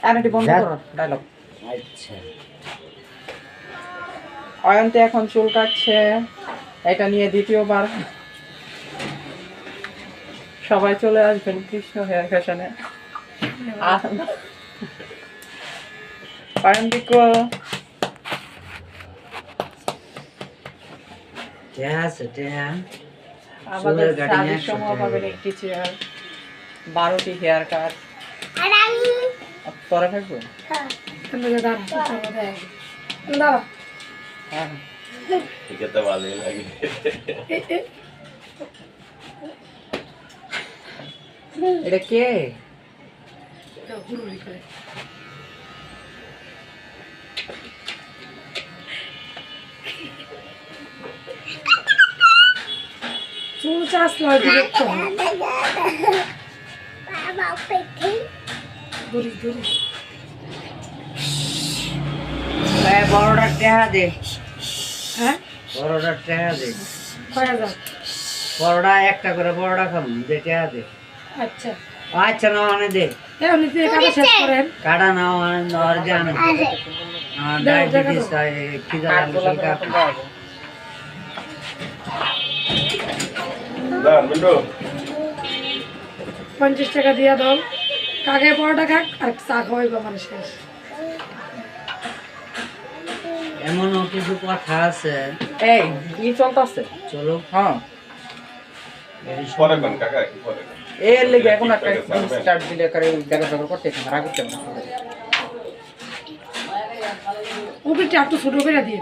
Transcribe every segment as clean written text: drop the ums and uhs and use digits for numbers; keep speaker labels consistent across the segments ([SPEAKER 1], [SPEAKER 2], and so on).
[SPEAKER 1] এনটি বন্ধ করো ডায়লগ।
[SPEAKER 2] আচ্ছা
[SPEAKER 1] অয়ন্তী এখন চুল কাটছে, এটা নিয়ে দ্বিতীয়বার সবাই চলে আসবেন কৃষ্ণ হেয়ার ফ্যাশনে। অয়ন্তী কো আমাদের সার্ভিস সময় পাবেন একটি চেয়ার, 12টি হেয়ার কাট। পরে থাকবো হ্যাঁ। এটা কে?
[SPEAKER 3] চুল চাষ নয় দেখতে
[SPEAKER 2] বড়টা টেহা দে,
[SPEAKER 3] হ্যাঁ
[SPEAKER 2] বড়টা টেহা দে,
[SPEAKER 3] কয়া যাও
[SPEAKER 2] বড়টা একটা করে বড়টা খাবো দে, টেহা দে।
[SPEAKER 3] আচ্ছা
[SPEAKER 2] আচ্ছা না মানে দে,
[SPEAKER 3] এমনি তো কাটা শেষ করেন
[SPEAKER 2] কাটা নাও আর জানো ডায়াবেটিস কি জানো
[SPEAKER 4] দাঁড়ান মিন্টু
[SPEAKER 3] 50 টাকা দিয়া দাও, কাকে পরোটা খাক আর চা খাওয়াইবো আমার শেষ।
[SPEAKER 2] এমনও কিছু কথা আছে।
[SPEAKER 1] এই কি চলতেছে?
[SPEAKER 2] চলো
[SPEAKER 1] হ্যাঁ
[SPEAKER 4] পরে কোন কাকা কি পরে
[SPEAKER 1] এর লেগে এখন একটা স্টার্ট দিলে করে দেখা দেখা করতে থাকা রাগ করতে না।
[SPEAKER 3] উপরটা একটু ছোট করে দিয়ে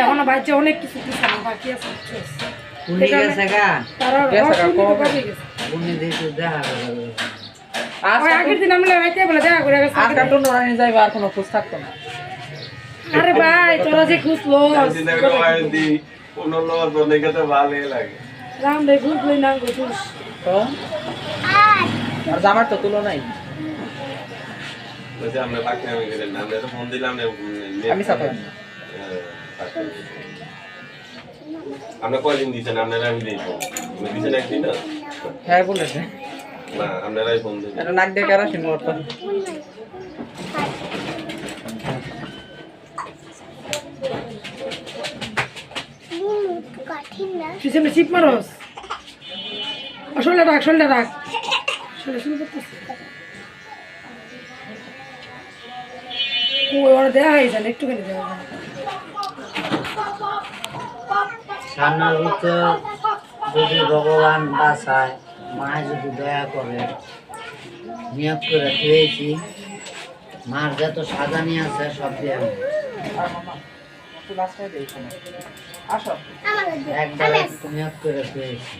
[SPEAKER 3] এখনো বাচ্চা অনেক কিছু কিছু বাকি আছে
[SPEAKER 2] উনি গেছে গা,
[SPEAKER 3] তারা
[SPEAKER 2] উনি দিতে দেখা করবে।
[SPEAKER 3] আগের দিন আমরা রাইতে বলে দেখা করে গেছে।
[SPEAKER 1] আজকে তো নড়ানি যাইবা, আর কোনো খোঁজ থাকতো না।
[SPEAKER 3] আরে ভাই তোরা যে খুঁজলো
[SPEAKER 4] চিন্তা করে আইন্দি কোন লোক তো দেখে তো ভালোই লাগে।
[SPEAKER 3] রাম ভাই খুঁজলই না খুঁজ
[SPEAKER 1] তো আর জামার তো তুলো নাই।
[SPEAKER 4] বলছি আমরা বাকি আমি করে নাম তো ফোন দিলাম না
[SPEAKER 1] আমি সাথে
[SPEAKER 4] আমরা কয়দিন দিছেন আপনারা আমি দেই আমি দিছেন একদিন না
[SPEAKER 1] হ্যাঁ বলেছে
[SPEAKER 4] না আপনারাই ফোন দিন
[SPEAKER 1] এটা নাক দিয়ে কেরাসিন মরতো।
[SPEAKER 3] পিছনে চিপ মারস আসলে রাখ শোলটা রাখ শোলে শুরু করতেছে ওরা দেওয়া হয়ে যান একটুখানি দেওয়া যায়
[SPEAKER 2] সামনের ভিতর যদি ভগবান বাঁচায়, মায় যদি দয়া করে, নিয়োগ করে দিয়েছি, মার যত সাজানি আছে সব দিয়ে আমি
[SPEAKER 1] আসো
[SPEAKER 2] একবার নিয়োগ করে দিয়েছি।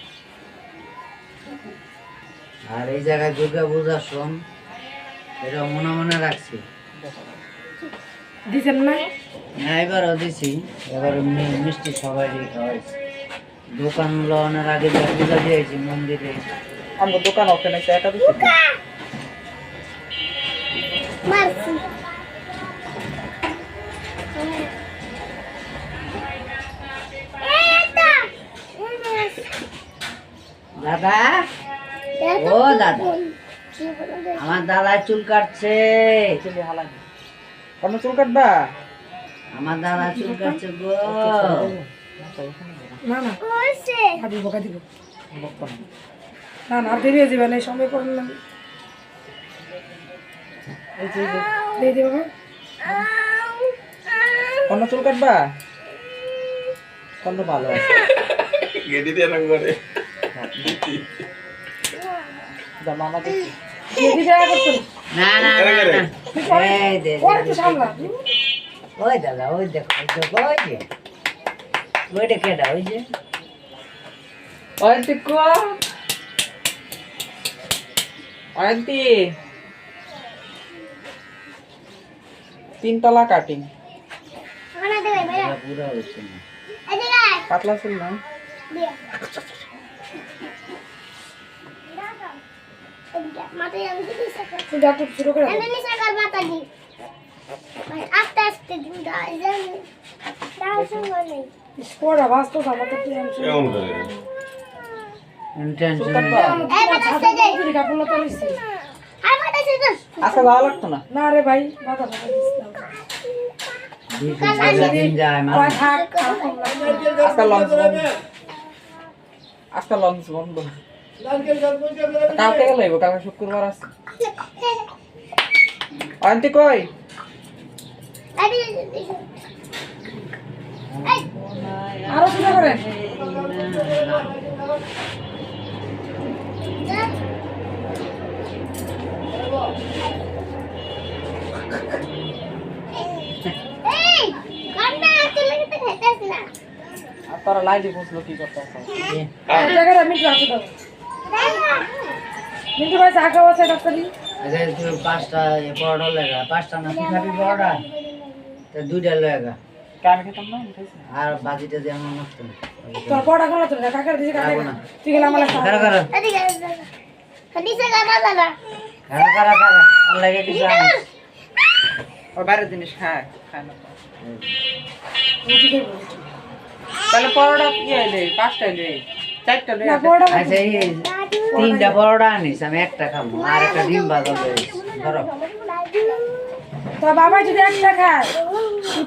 [SPEAKER 2] আর এই জায়গায় দুর্গা পূজা শোন, এটা মনে মনে রাখছি।
[SPEAKER 3] দিছেন না
[SPEAKER 2] হ্যাঁ এবারও দিছি, এবার মিষ্টি সবাইকে খাওয়াইছি। দোকান লওয়ানোর আগে পূজা দিয়েছি মন্দিরে।
[SPEAKER 1] আমার দোকান ওপেন আছে, এটা দিছি
[SPEAKER 2] দাদা, ও দাদা, আমার দাদা চুল কাটছে।
[SPEAKER 1] চুলি হালাই কোন চুল কাটবা?
[SPEAKER 2] আমার দাদা চুল কাটছে গো।
[SPEAKER 3] না না দিব দিব না না দেরি হয়ে যাবে না এই সময় করেন না দিয়ে দিব
[SPEAKER 1] কোন চুল কাটবা? কোন ভালো আছে
[SPEAKER 4] গেডি দিয়ে রং করে
[SPEAKER 1] দা মামা দেখি
[SPEAKER 3] দিয়ে দেয়া করতে
[SPEAKER 2] না না না না, এই দে
[SPEAKER 3] ওরে তো সামলা
[SPEAKER 2] ওই দাদা, ওই দেখো, ওই দেখো, ওই যে ওই দেখে দাও, ওই যে
[SPEAKER 1] অয়ন্তী কো অয়ন্তী 3 তলা কাটিং
[SPEAKER 2] পুরো হচ্ছে না।
[SPEAKER 1] পাতলা চুল না
[SPEAKER 3] ডাক্তার শুরু করে স্কোরা বাস্তব আমাদের টেনশন
[SPEAKER 4] কেমন করে
[SPEAKER 2] টেনশন
[SPEAKER 3] কাপড় তো নিছি
[SPEAKER 1] আজকে যাওয়া লাগতো না।
[SPEAKER 3] না রে ভাই মাথা ব্যথা দিছিলাম।
[SPEAKER 2] দিন যায়
[SPEAKER 3] কয়
[SPEAKER 2] মানুষ
[SPEAKER 3] থাক আর কম লাগবে না।
[SPEAKER 1] আজকে লঞ্চ বন্ধ। আজকে লঞ্চ বন্ধ। কালকে গেলে কালকে শুক্রবার আছে। আন্টি কই?
[SPEAKER 3] আরো সোজা করেন।
[SPEAKER 1] আর তোরা লাইটে বসলো কি করতে আছে?
[SPEAKER 3] এই জায়গাটা মিন্টু আছে দাও। মিন্টু ভাই চা খাওয়া আছে ডাক্তারি।
[SPEAKER 2] আচ্ছা তুই 5টা পরোটা লেগা 5টা না তুই খাবি পরোটা তো 2টা লেগা
[SPEAKER 1] কার খেতাম না খাইছি।
[SPEAKER 2] আর বাকিটা দিয়ে আমার নষ্ট
[SPEAKER 3] তোর বড়া গলা তো কাকার দিছে কাকা
[SPEAKER 2] খাবো না।
[SPEAKER 3] তুই গেলে আমার লাগা
[SPEAKER 2] কারা কারা কারা কারা কারা আল্লাহ কে কিছু আনিস
[SPEAKER 1] ওর বাইরের জিনিস খায় না তো। তাহলে পরোটা কি হইলে 5টা হইলে 4টা হইলে
[SPEAKER 3] না বড়া
[SPEAKER 2] আচ্ছা এই 3টা পরোটা আনিস আমি একটা খাবো আর একটা ডিম ভাজা লইস ধরো
[SPEAKER 3] তো বাবা যদি একটা খায় তুই